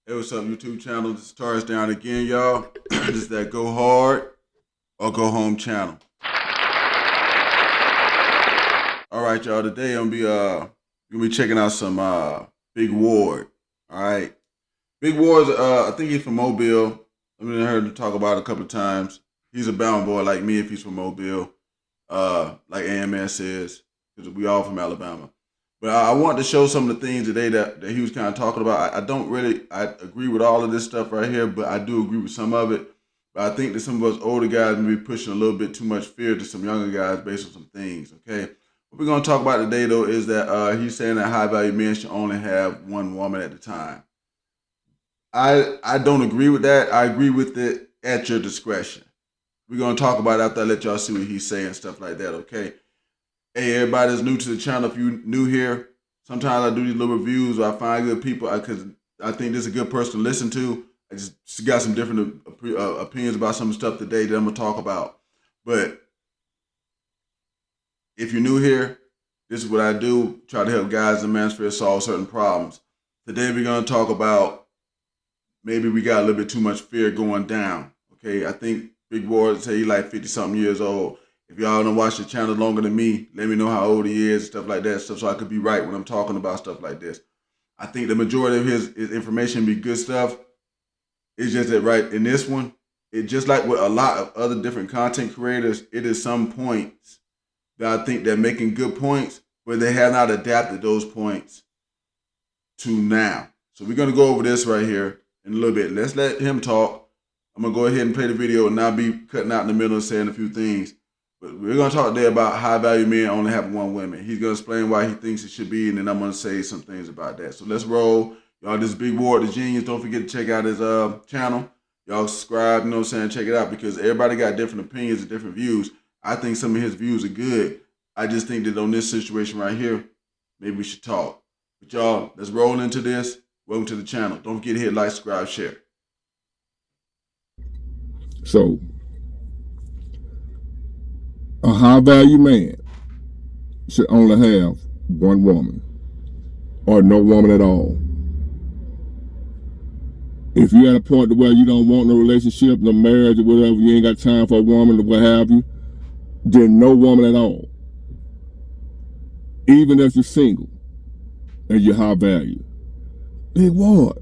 Hey, what's up, YouTube channel? This is Taurus down again, y'all. This is that Go Hard or Go Home channel. All right, y'all. Today I'm gonna be checking out some Big Ward. All right, Big Ward's I think he's from Mobile. I've heard him talk about it a couple of times. He's a bound boy like me if he's from Mobile, like AMS is, because we all from Alabama. But I wanted to show some of the things today that he was kind of talking about. I agree with all of this stuff right here, but I do agree with some of it. But I think that some of us older guys may be pushing a little bit too much fear to some younger guys based on some things, okay? What we're going to talk about today, though, is that he's saying that high-value men should only have one woman at a time. I don't agree with that. I agree with it at your discretion. We're going to talk about it after I let y'all see what he's saying, stuff like that, okay? Hey, everybody that's new to the channel, if you're new here, sometimes I do these little reviews where I find good people because I think this is a good person to listen to. I just got some different opinions about some stuff today that I'm going to talk about. But if you're new here, this is what I do, try to help guys in Mansfield solve certain problems. Today we're going to talk about maybe we got a little bit too much fear going down. Okay, I think Big Ward say he like 50-something years old. If y'all don't watch the channel longer than me, let me know how old he is, stuff like that, stuff so I could be right when I'm talking about stuff like this. I think the majority of his information be good stuff. It's just that right in this one, it just like with a lot of other different content creators, it is some points that I think they're making good points, but they have not adapted those points to now. So we're going to go over this right here in a little bit. Let's let him talk. I'm going to go ahead and play the video and not be cutting out in the middle and saying a few things. But we're going to talk today about high-value men only having one woman. He's going to explain why he thinks it should be, and then I'm going to say some things about that. So let's roll. Y'all, this is Big Ward, the Genius. Don't forget to check out his channel. Y'all subscribe, you know what I'm saying? Check it out because everybody got different opinions and different views. I think some of his views are good. I just think that on this situation right here, maybe we should talk. But y'all, let's roll into this. Welcome to the channel. Don't forget to hit like, subscribe, share. So, a high-value man should only have one woman or no woman at all. If you're at a point where you don't want no relationship, no marriage or whatever, you ain't got time for a woman or what have you, then no woman at all. Even if you're single and you're high value. Big Ward,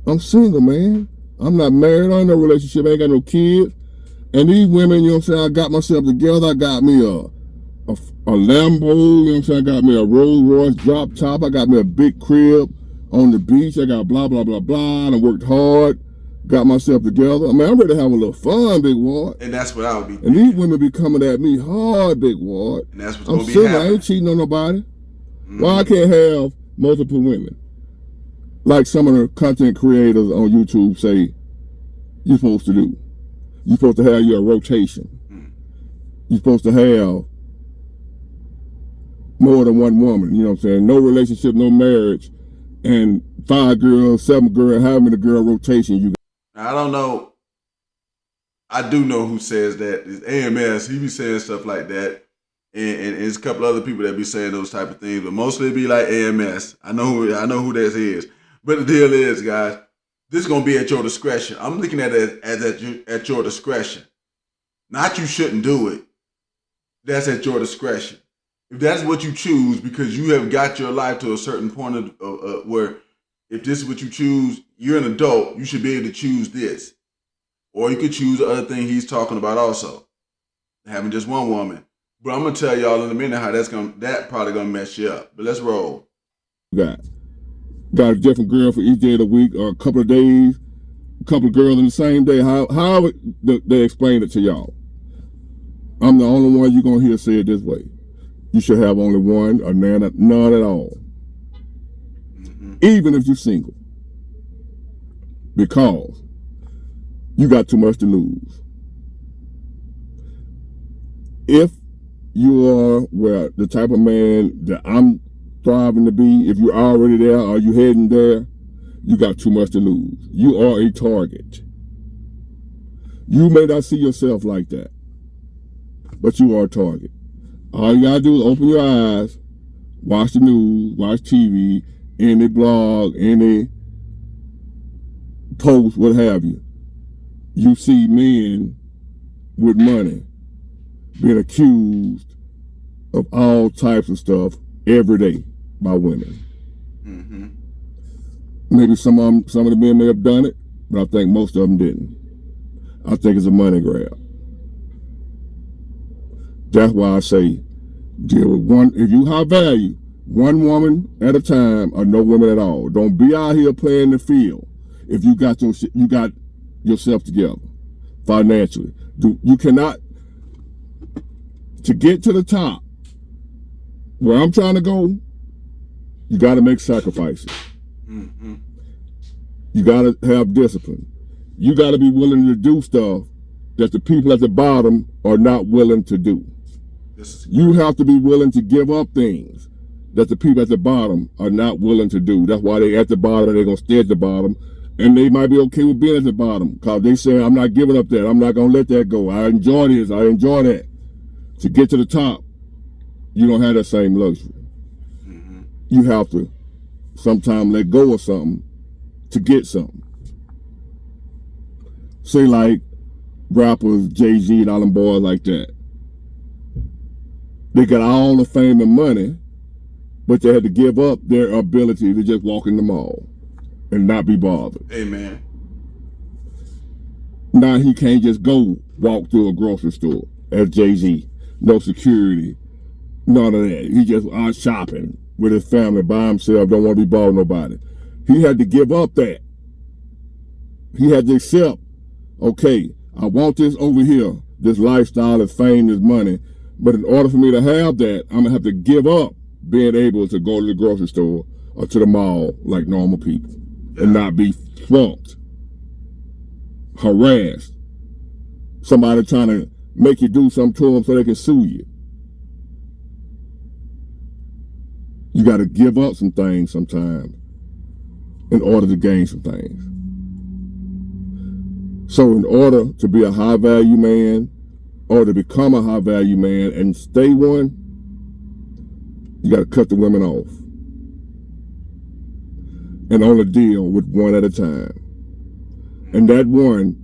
I'm single, man. I'm not married, I ain't no relationship, I ain't got no kids. And these women, you know what I'm saying, I got myself together, I got me a Lambo, you know what I'm saying, I got me a Rolls Royce drop top, I got me a big crib on the beach, I got blah, blah, blah, blah, and I worked hard, got myself together. I mean, I'm ready to have a little fun, Big Ward. And that's what I would be thinking. And these women be coming at me hard, Big Ward. And that's what's going to be happening. I ain't cheating on nobody. Why I can't have multiple women? Like some of the content creators on YouTube say you're supposed to do. You're supposed to have your rotation. You're supposed to have more than one woman, you know what I'm saying? No relationship, no marriage, and 5 girls, 7 girls, how many girl rotation you got? I don't know. I do know who says that. It's AMS. He be saying stuff like that. And there's a couple other people that be saying those type of things, but mostly it be like AMS. I know who that is. But the deal is, guys, this is gonna be at your discretion. I'm looking at it as at your discretion. Not you shouldn't do it. That's at your discretion. If that's what you choose, because you have got your life to a certain point of where if this is what you choose, you're an adult, you should be able to choose this. Or you could choose the other thing he's talking about also, having just one woman. But I'm gonna tell y'all in a minute how that probably gonna mess you up. But let's roll. Got a different girl for each day of the week or a couple of days, a couple of girls in the same day. How they explain it to y'all? I'm the only one you're gonna hear say it this way. You should have only one or none at all. Even if you're single. Because you got too much to lose. If you are the type of man that I'm striving to be, if you're already there or you heading there, you got too much to lose. You are a target. You may not see yourself like that, but you are a target. All you gotta do is open your eyes, watch the news, watch TV, any blog, any posts, what have you, you see men with money being accused of all types of stuff every day by women. Mm-hmm. Maybe some of the men may have done it, but I think most of them didn't. I think it's a money grab. That's why I say deal with one. If you high value, one woman at a time or no women at all. Don't be out here playing the field if you got yourself together financially. You cannot, to get to the top where I'm trying to go, you got to make sacrifices. Mm-hmm. You got to have discipline. You got to be willing to do stuff that the people at the bottom are not willing to do. You have to be willing to give up things that the people at the bottom are not willing to do. That's why they at the bottom and they're going to stay at the bottom. And they might be okay with being at the bottom because they say, I'm not giving up that. I'm not going to let that go. I enjoy this. I enjoy that. To get to the top, you don't have that same luxury. Mm-hmm. You have to sometimes let go of something to get something. Say like rappers, Jay-Z and all them boys like that. They got all the fame and money, but they had to give up their ability to just walk in the mall and not be bothered. Amen. Now he can't just go walk through a grocery store as Jay-Z. No security, none of that. He just out shopping with his family by himself, don't want to be bothered nobody. He had to give up that. He had to accept, okay, I want this over here, this lifestyle, this fame, this money, but in order for me to have that, I'm gonna have to give up being able to go to the grocery store or to the mall like normal people and not be slumped, harassed, somebody trying to make you do something to them so they can sue you. You got to give up some things sometimes in order to gain some things. So in order to be a high value man or to become a high value man and stay one, you got to cut the women off and only deal with one at a time. And that one,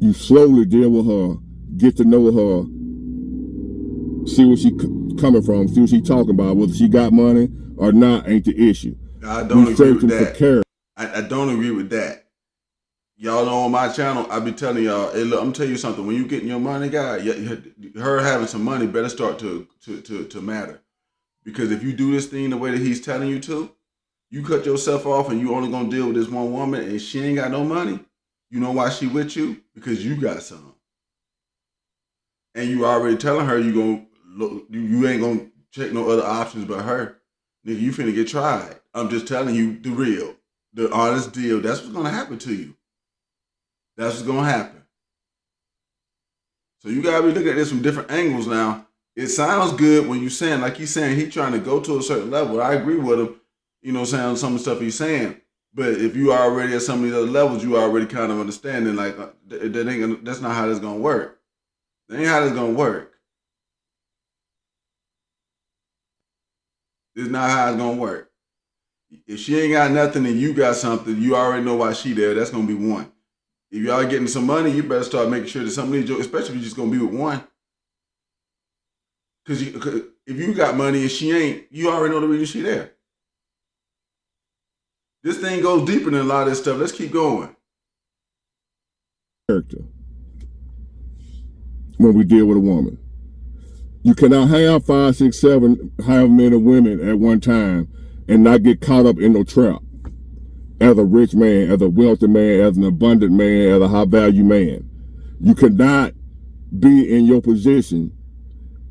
you slowly deal with her, get to know her, see where she coming from, see what she talking about, whether she got money or not ain't the issue. I don't agree with that. I don't agree with that. Y'all know on my channel, I be telling y'all, hey, look, I'm telling you something. When you getting your money, guy, her having some money better start to matter. Because if you do this thing the way that he's telling you to, you cut yourself off and you only gonna deal with this one woman and she ain't got no money. You know why she with you? Because you got some. And you already telling her you ain't gonna check no other options but her. Nigga, you finna get tried. I'm just telling you the real, the honest deal. That's what's gonna happen to you. That's what's gonna happen. So you gotta be looking at this from different angles now. It sounds good when you saying, like he's saying, he trying to go to a certain level. I agree with him, you know, saying some of the stuff he's saying. But if you are already at some of these other levels, you already kind of understanding like that's not how this gonna work. That ain't how this gonna work. This is not how it's gonna work. If she ain't got nothing and you got something, you already know why she there. That's gonna be one. If y'all getting some money, you better start making sure that some of these jokes, especially if you're just gonna be with one. Cause if you got money and she ain't, you already know the reason she there. This thing goes deeper than a lot of this stuff. Let's keep going. Character. When we deal with a woman, you cannot have 5, 6, 7, however many women at one time and not get caught up in no trap. As a rich man, as a wealthy man, as an abundant man, as a high value man, you cannot be in your position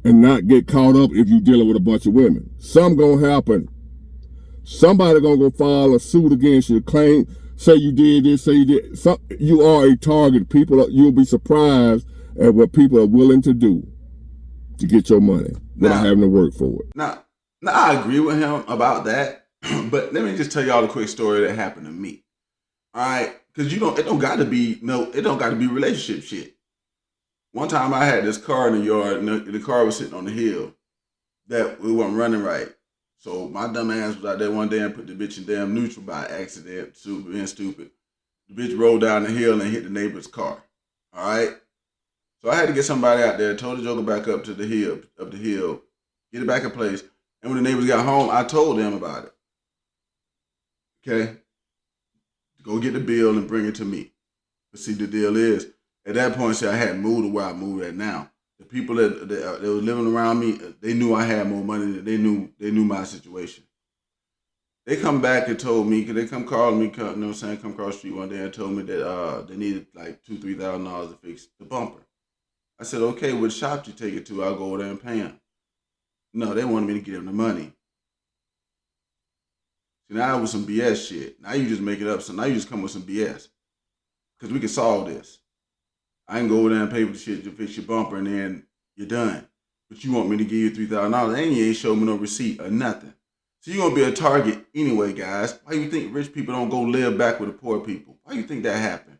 and not get caught up if you're dealing with a bunch of women. Something gonna happen. Somebody gonna go file a suit against you, claim, say you did this, say you did. You are a target. You'll be surprised at what people are willing to do to get your money without having to work for it. Now, I agree with him about that, but let me just tell y'all a quick story that happened to me. All right, because it don't got to be relationship shit. One time I had this car in the yard, and the car was sitting on the hill that we wasn't running right. So my dumb ass was out there one day and put the bitch in damn neutral by accident, being stupid. The bitch rolled down the hill and hit the neighbor's car. All right. So I had to get somebody out there, told the joker back up to the hill, get it back in place. And when the neighbors got home, I told them about it. Okay? Go get the bill and bring it to me. But see, the deal is, at that point, see, I hadn't moved to where I moved at now. The people that were living around me, they knew I had more money. They knew my situation. They come back and told me, because they come calling me, you know what I'm saying, come across the street one day and told me that they needed like $2,000-$3,000 to fix the bumper. I said, okay, which shop you take it to? I'll go over there and pay them. No, they wanted me to give them the money. See, now it was some BS shit. Now you just make it up. So now you just come with some BS. Because we can solve this. I can go over there and pay for the shit to fix your bumper and then you're done. But you want me to give you $3,000 and you ain't show me no receipt or nothing. So you're going to be a target anyway, guys. Why you think rich people don't go live back with the poor people? Why you think that happened?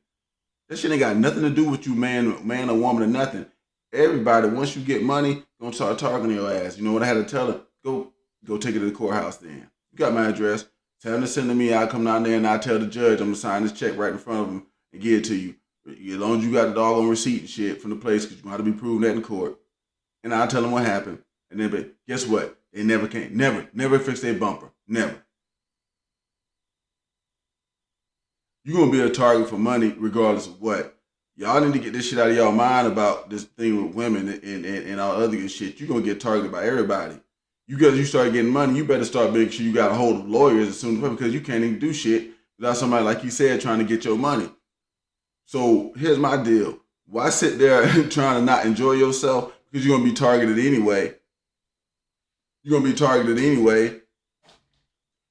That shit ain't got nothing to do with you, man or woman or nothing. Everybody, once you get money, gonna start targeting your ass. You know what I had to tell her? Go take it to the courthouse then. You got my address. Tell them to send it to me. I'll come down there and I'll tell the judge I'm gonna sign this check right in front of him and give it to you. As long as you got the doggone receipt and shit from the place, because you're gonna have to be proving that in court. And I'll tell them what happened. And then, but guess what? They never came. Never fixed their bumper. Never. You're going to be a target for money regardless of what. Y'all need to get this shit out of y'all mind about this thing with women and all other good shit. You're going to get targeted by everybody. You start getting money, you better start making sure you got a hold of lawyers as soon as possible, because you can't even do shit without somebody, like he said, trying to get your money. So here's my deal. Why sit there trying to not enjoy yourself? Because you're going to be targeted anyway. You're going to be targeted anyway.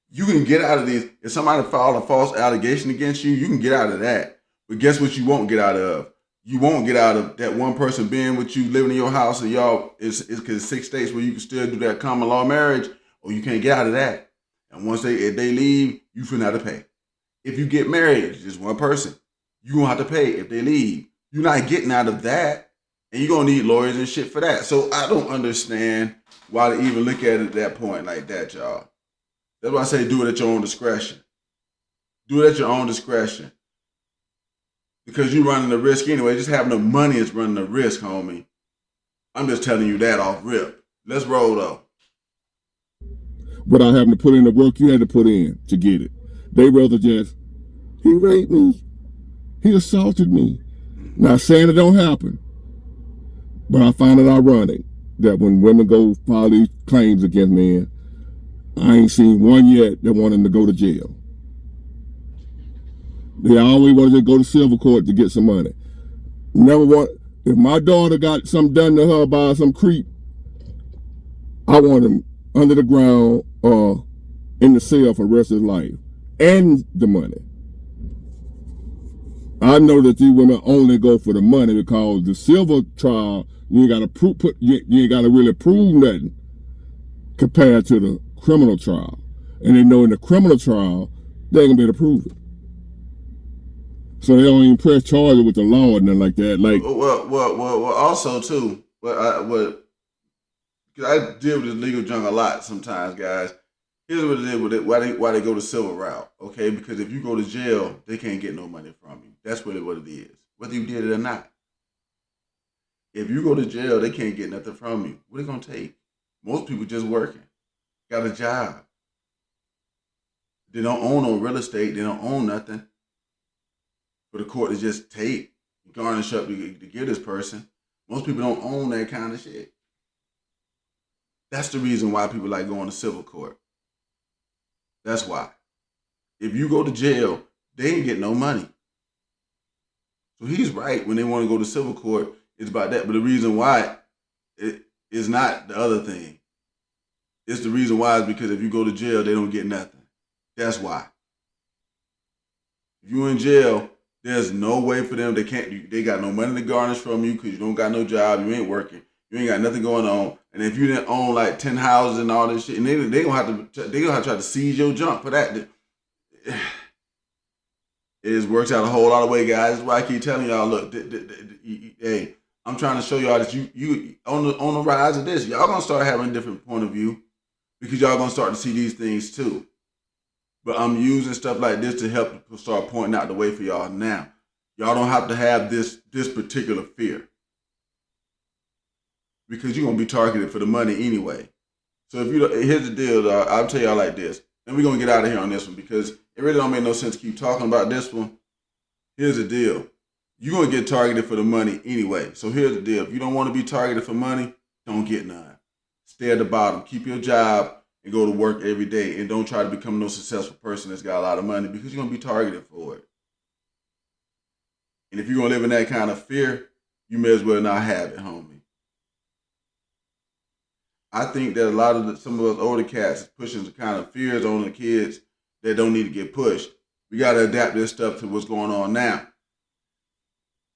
You can get out of these. If somebody filed a false allegation against you, you can get out of that. But guess what you won't get out of? You won't get out of that one person being with you, living in your house, and y'all, it's because 6 states where you can still do that common law marriage, or you can't get out of that. And if they leave, you finna have to pay. If you get married, it's just one person. You gonna have to pay if they leave. You're not getting out of that. And you're gonna need lawyers and shit for that. So I don't understand why they even look at it at that point like that, y'all. That's why I say do it at your own discretion. Do it at your own discretion. Because you're running the risk anyway. Just having the money is running the risk, homie. I'm just telling you that off rip. Let's roll though. Without having to put in the work you had to put in to get it. They rather just, he raped me. He assaulted me. Not saying it don't happen. But I find it ironic that when women go file these claims against men, I ain't seen one yet that want them to go to jail. They always want to go to civil court to get some money. Never want, if my daughter got something done to her by some creep, I want him under the ground or in the cell for the rest of his life. And the money. I know that these women only go for the money because the civil trial, you ain't got to you ain't got to really prove nothing compared to the criminal trial. And they know in the criminal trial, they ain't gonna be able to prove it. So they don't even press charges with the law and nothing like that. Like, well also too, because I deal with this legal junk a lot sometimes, guys. Here's what it is with it, why they go the civil route, okay? Because if you go to jail, they can't get no money from you. That's what it is, whether you did it or not. If you go to jail, they can't get nothing from you. What are they gonna take? Most people just working, got a job. They don't own no real estate. They don't own nothing for the court to just take, garnish up to give this person. Most people don't own that kind of shit. That's the reason why people like going to civil court. That's why. If you go to jail, they ain't get no money. So he's right when they want to go to civil court, it's about that. But the reason why it is not the other thing. It's the reason why is because if you go to jail, they don't get nothing. That's why. If you in jail, there's no way for them. They got no money to garnish from you because you don't got no job. You ain't working. You ain't got nothing going on. And if you didn't own like 10 houses and all this shit, and they gonna have to try to seize your junk for that. It just works out a whole lot of way, guys. That's why I keep telling y'all, look, hey, I'm trying to show y'all that you on the rise of this, y'all gonna start having a different point of view because y'all gonna start to see these things too. But I'm using stuff like this to help to start pointing out the way for y'all now. Y'all don't have to have this particular fear, because you're gonna be targeted for the money anyway. So if you don't, here's the deal, I'll tell y'all like this, and we're gonna get out of here on this one because it really don't make no sense to keep talking about this one. Here's the deal. You're gonna get targeted for the money anyway. So here's the deal. If you don't want to be targeted for money, don't get none. Stay at the bottom. Keep your job and go to work every day, and don't try to become no successful person that's got a lot of money, because you're gonna be targeted for it. And if you're gonna live in that kind of fear, you may as well not have it, homie. I think that a lot of some of us older cats is pushing the kind of fears on the kids that don't need to get pushed. We gotta adapt this stuff to what's going on now.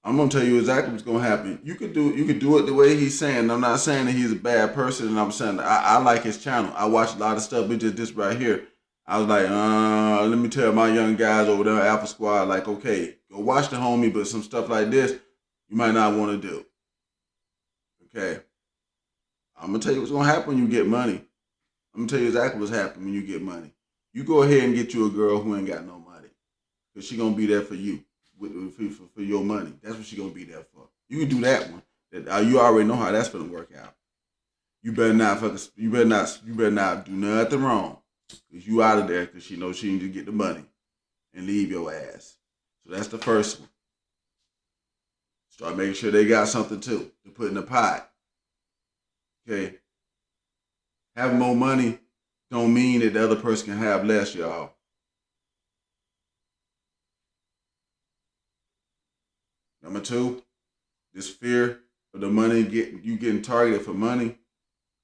I'm gonna tell you exactly what's gonna happen. You could do it the way he's saying. I'm not saying that he's a bad person, and I'm saying I like his channel. I watch a lot of stuff, but just this right here, I was like, let me tell my young guys over there, Alpha Squad, like, okay, go watch the homie, but some stuff like this, you might not want to do. Okay, I'm gonna tell you what's gonna happen when you get money. I'm gonna tell you exactly what's happening when you get money. You go ahead and get you a girl who ain't got no money, because she gonna be there for you. For your money. That's what she's gonna be there for. You can do that one. You already know how that's gonna work out. You better not do nothing wrong, because you out of there, because she knows she needs to get the money and leave your ass. So that's the first one. Start making sure they got something too to put in the pot. Okay. Having more money don't mean that the other person can have less, y'all. Number two, this fear of the money, you getting targeted for money.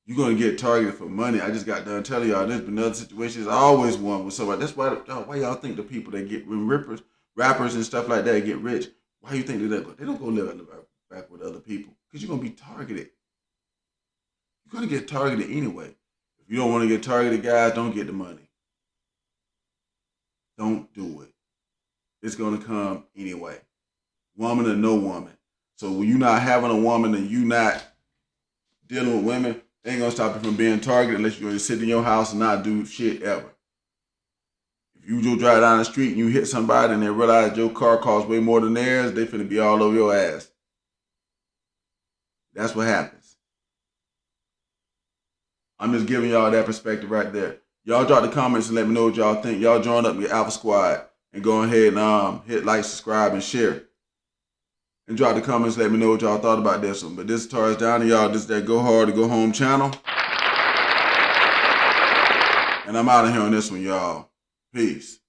You're going to get targeted for money. I just got done telling y'all, there's been other situations. I always one with somebody. That's why y'all think the people that get, when rappers and stuff like that get rich, why you think they don't go live back with other people? Because you're going to be targeted. You're going to get targeted anyway. If you don't want to get targeted, guys, don't get the money. Don't do it. It's going to come anyway. Woman or no woman. So when you're not having a woman and you not dealing with women, they ain't gonna stop you from being targeted unless you're gonna sit in your house and not do shit ever. If you just drive down the street and you hit somebody and they realize your car costs way more than theirs, they finna be all over your ass. That's what happens. I'm just giving y'all that perspective right there. Y'all drop the comments and let me know what y'all think. Y'all join up with Alpha Squad and go ahead and hit like, subscribe, and share. And drop the comments, let me know what y'all thought about this one. But this is Taurus down to y'all. This is that Go Hard to Go Home channel. And I'm out of here on this one, y'all. Peace.